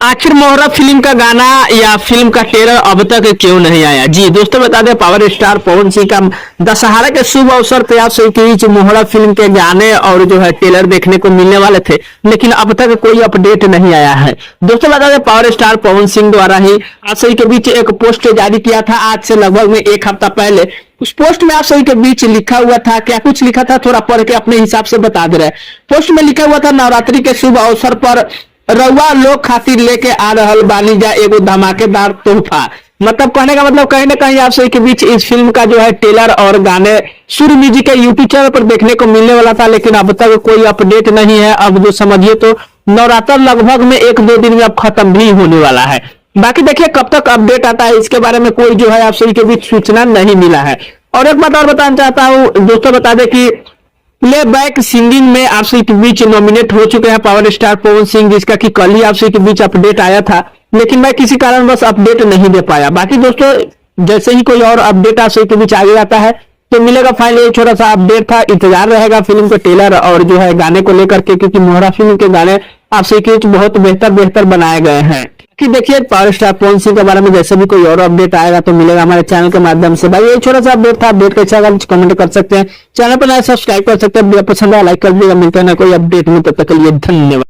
आखिर मोहरा फिल्म का गाना या फिल्म का ट्रेलर अब तक क्यों नहीं आया। जी दोस्तों, बता दें पावर स्टार पवन सिंह का दशहरा के शुभ अवसर पे आप सभी के बीच मोहरा फिल्म के गाने और जो है ट्रेलर देखने को मिलने वाले थे, लेकिन अब तक कोई अपडेट नहीं आया है। दोस्तों बता दें पावर स्टार पवन सिंह द्वारा ही आप सभी के बीच एक पोस्ट जारी किया था आज से लगभग में एक हफ्ता पहले। उस पोस्ट में आप सभी के बीच लिखा हुआ था, क्या कुछ लिखा था थोड़ा पढ़ के अपने हिसाब से बता दे रहे हैं। पोस्ट में लिखा हुआ था, नवरात्रि के शुभ अवसर पर रउआ लोग खातिर लेके आ रहल बानी जा एगो धमाकेदार तोहफा। मतलब कहने का मतलब कहीं ना कहीं आप सभी के बीच इस फिल्म का जो है ट्रेलर और गाने सूर्य म्यूजिक के यूट्यूब चैनल पर देखने को मिलने वाला था, लेकिन अब तक कोई अपडेट नहीं है। अब जो समझिए तो नवरात्र लगभग में एक दो दिन में अब खत्म भी होने वाला है। बाकी देखिए कब तक अपडेट आता है इसके बारे में कोई जो है आप सभी के बीच सूचना नहीं मिला है। और एक बात और बताना चाहता हूँ दोस्तों, बता दें कि प्लेबैक सिंगिंग में आप सभी के बीच नॉमिनेट हो चुके हैं पावर स्टार पवन सिंह, जिसका कि कल ही आप सभी के बीच अपडेट आया था, लेकिन मैं किसी कारण बस अपडेट नहीं दे पाया। बाकी दोस्तों जैसे ही कोई और अपडेट आप सभी के बीच आगे आता है तो मिलेगा। फाइनली छोटा सा अपडेट था, इंतजार रहेगा फिल्म के ट्रेलर और जो है गाने को लेकर के, क्योंकि मोहरा फिल्म के गाने आप सभी के बीच बहुत बेहतर बनाए गए हैं। कि देखिए पावर स्टार पवन सिंह के बारे में जैसे भी कोई और अपडेट आएगा तो मिलेगा हमारे चैनल के माध्यम से। भाई ये छोटा सा अपडेट था, अपडेट कैसा लगा कमेंट कर सकते हैं, चैनल पर नया सब्सक्राइब कर सकते हैं, वीडियो पसंद आया लाइक कर दीजिएगा। मिलते हैं ना कोई अपडेट में, तब तक के लिए धन्यवाद।